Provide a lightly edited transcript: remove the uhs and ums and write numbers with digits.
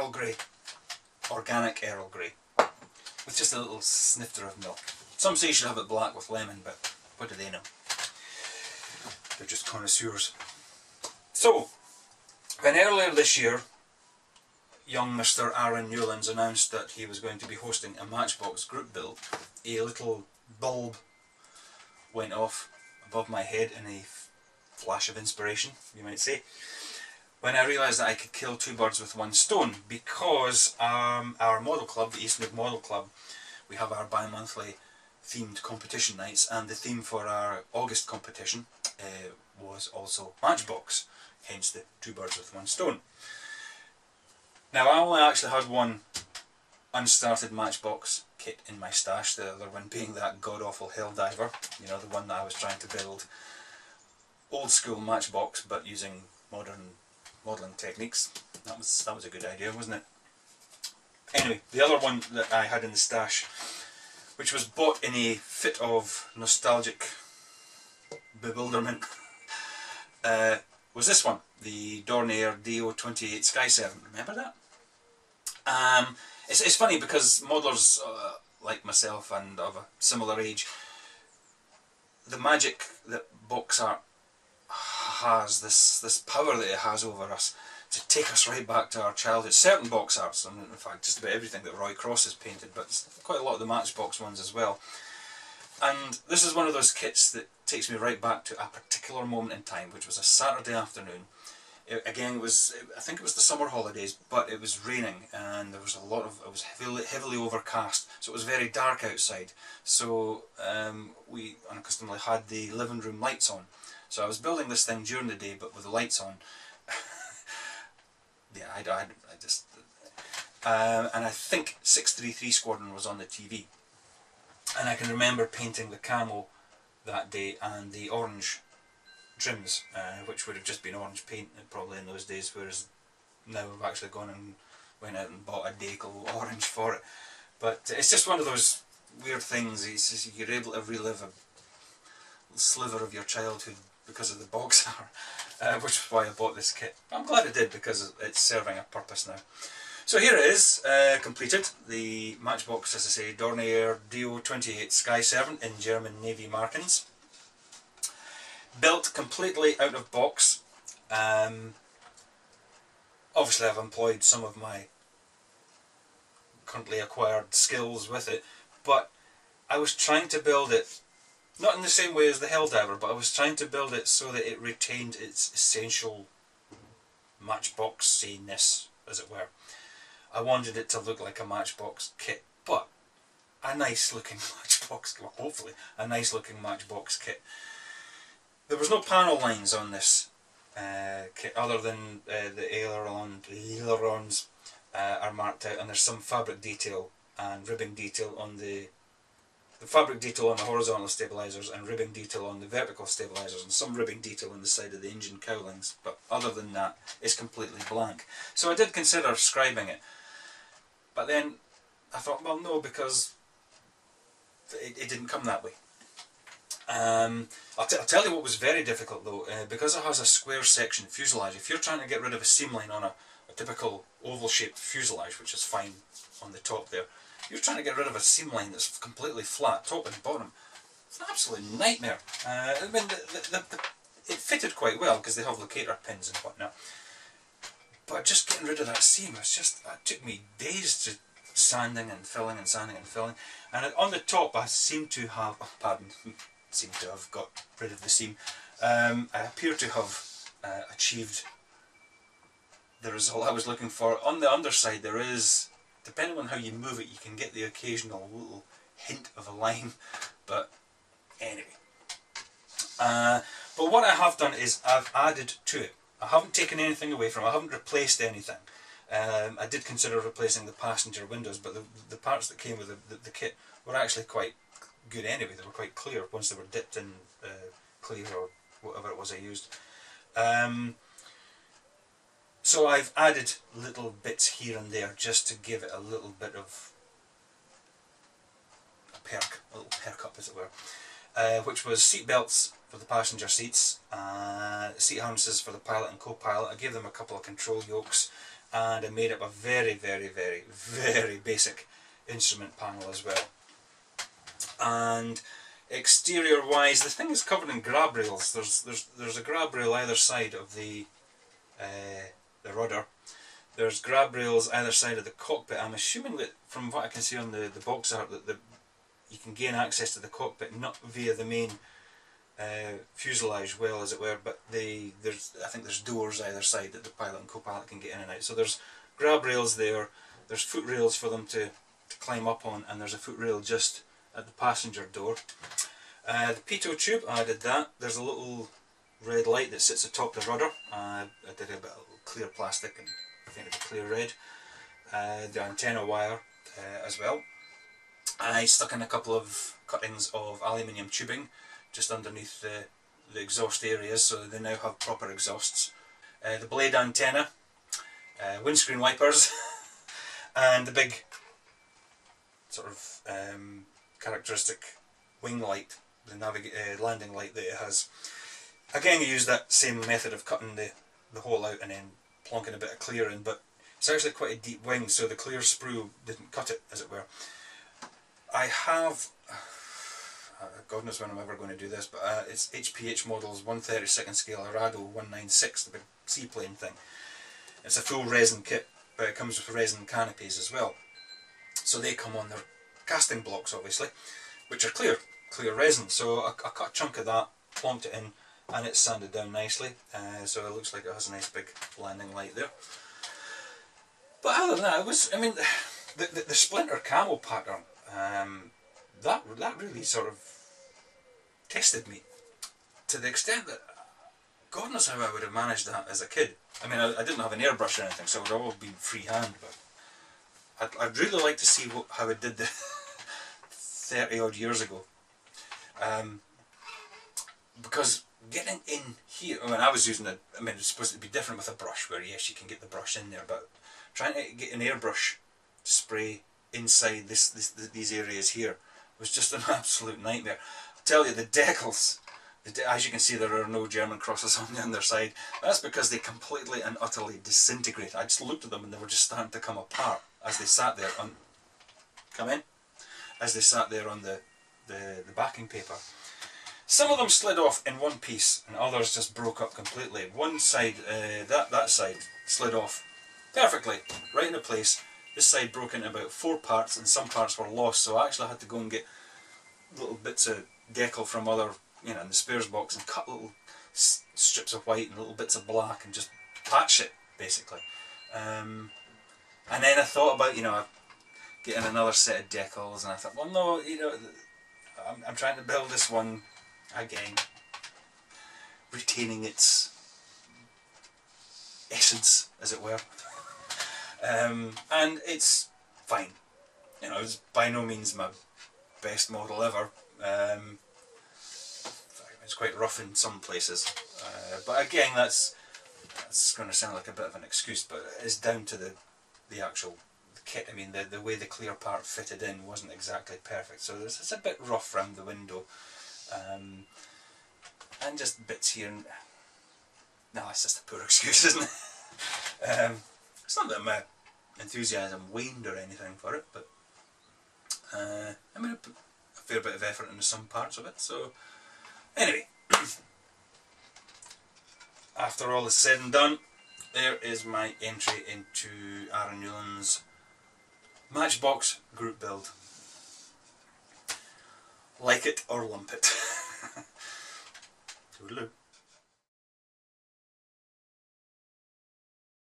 Earl Grey, organic Earl Grey, with just a little snifter of milk. Some say you should have it black with lemon, but what do they know? They're just connoisseurs. So, when earlier this year, young Mr. Aaron Newlands announced that he was going to be hosting a Matchbox group build, a little bulb went off above my head in a flash of inspiration, you might say, when I realised that I could kill two birds with one stone, because our model club, the Eastmead Model Club, we have our bi-monthly themed competition nights, and the theme for our August competition was also Matchbox, hence the two birds with one stone. Now, I only actually had one unstarted Matchbox kit in my stash, the other one being that god-awful Helldiver, you know, the one that I was trying to build old school Matchbox but using modern modelling techniques. That was a good idea, wasn't it? Anyway, the other one that I had in the stash, which was bought in a fit of nostalgic bewilderment, was this one, the Dornier DO28 Sky 7. Remember that? It's funny because modellers like myself and of a similar age, the magic that box art has, this power that it has over us to take us right back to our childhood. Certain box arts, and in fact just about everything that Roy Cross has painted, but quite a lot of the Matchbox ones as well. And this is one of those kits that takes me right back to a particular moment in time, which was a Saturday afternoon. Again, I think it was the summer holidays, but it was raining and there was it was heavily overcast, so it was very dark outside. So we unaccustomedly had the living room lights on. So I was building this thing during the day, but with the lights on. Yeah, I just... and I think 633 Squadron was on the TV. And I can remember painting the camo that day and the orange trims, which would have just been orange paint probably in those days, whereas now we've actually gone and went out and bought a Dakel orange for it. But it's just one of those weird things. It's just, you're able to relive a sliver of your childhood because of the box art, which is why I bought this kit. I'm glad I did, because it's serving a purpose now. So here it is, completed, the Matchbox, as I say, Dornier DO28 Sky 7 in German Navy markings. Built completely out of box. Obviously I've employed some of my currently acquired skills with it, but I was trying to build it, not in the same way as the Helldiver, but I was trying to build it so that it retained its essential Matchbox-iness, as it were. I wanted it to look like a Matchbox kit, but a nice looking Matchbox, well, hopefully a nice looking Matchbox kit. There was no panel lines on this kit other than the ailerons are marked out, and there's some fabric detail and ribbing detail on the fabric detail on the horizontal stabilisers and ribbing detail on the vertical stabilisers, and some ribbing detail on the side of the engine cowlings, but other than that it's completely blank. So I did consider scribing it, but then I thought, well, no, because it didn't come that way. I'll tell you what was very difficult though, because it has a square section fuselage. If you're trying to get rid of a seam line on a typical oval shaped fuselage, which is fine on the top there, you're trying to get rid of a seam line that's completely flat, top and bottom. It's an absolute nightmare. I mean, it fitted quite well because they have locator pins and whatnot. But just getting rid of that seam, it took me days to sanding and filling and sanding and filling. And on the top I seem to have, seem to have got rid of the seam. I appear to have achieved the result I was looking for. On the underside there is, depending on how you move it, you can get the occasional little hint of a line, but anyway. But what I have done is I've added to it. I haven't taken anything away from it, I haven't replaced anything. I did consider replacing the passenger windows, but the parts that came with the kit were actually quite good anyway. They were quite clear once they were dipped in clear or whatever it was I used. So I've added little bits here and there just to give it a little bit of a little perk up, as it were, which was seat belts for the passenger seats, seat harnesses for the pilot and co-pilot. I gave them a couple of control yokes, and I made up a very, very, very, very basic instrument panel as well. And exterior wise, the thing is covered in grab rails. There's a grab rail either side of the rudder. There's grab rails either side of the cockpit. I'm assuming that from what I can see on the box art that you can gain access to the cockpit not via the main fuselage well, as it were, but I think there's doors either side that the pilot and co-pilot can get in and out. So there's grab rails there, there's foot rails for them to climb up on, and there's a foot rail just at the passenger door. The pitot tube, I did that. There's a little red light that sits atop the rudder. I did a bit of clear plastic and painted it clear red. The antenna wire as well. I stuck in a couple of cuttings of aluminium tubing just underneath the exhaust areas, so they now have proper exhausts. The blade antenna, windscreen wipers, and the big sort of characteristic wing light, the landing light that it has. Again, I used that same method of cutting the hole out and then plonking a bit of clear in, but it's actually quite a deep wing, so the clear sprue didn't cut it, as it were. I have, God knows when I'm ever going to do this, but it's HPH Models 1/32 scale Arado 196, the big seaplane thing. It's a full resin kit, but it comes with resin canopies as well. So they come on their casting blocks, obviously, which are clear resin. So I cut a chunk of that, plonked it in, and it's sanded down nicely. So it looks like it has a nice big landing light there. But other than that, it was, I mean, the splinter camo pattern, that really sort of tested me to the extent that God knows how I would have managed that as a kid. I mean, I didn't have an airbrush or anything, so it would have all been freehand, but I'd really like to see how it did the 30 odd years ago. Because getting in here, I mean, I was using it's supposed to be different with a brush, where yes, you can get the brush in there, but trying to get an airbrush to spray inside these areas here was just an absolute nightmare. I'll tell you, the decals, as you can see, there are no German crosses on the underside. That's because they completely and utterly disintegrated. I just looked at them and they were just starting to come apart as they sat there on, as they sat there on the backing paper. Some of them slid off in one piece and others just broke up completely. One side, that side slid off perfectly, right into place. This side broke into about 4 parts and some parts were lost, so I actually had to go and get little bits of decal from other, in the spares box and cut little strips of white and little bits of black and just patch it, basically. And then I thought about, getting another set of decals, and I thought, well, no, I'm trying to build this one again, retaining its essence, as it were. And it's fine. It's by no means my best model ever. It's quite rough in some places, but again, that's going to sound like a bit of an excuse, but it's down to the actual kit. I mean, the way the clear part fitted in wasn't exactly perfect, so it's a bit rough round the window, and just bits here. No, it's just a poor excuse, isn't it? It's not that my enthusiasm waned or anything for it, but I mean, I put a fair bit of effort into some parts of it. So anyway, after all is said and done, there is my entry into Aaron Newlands Matchbox Group Build. Like it or lump it. Toodaloo.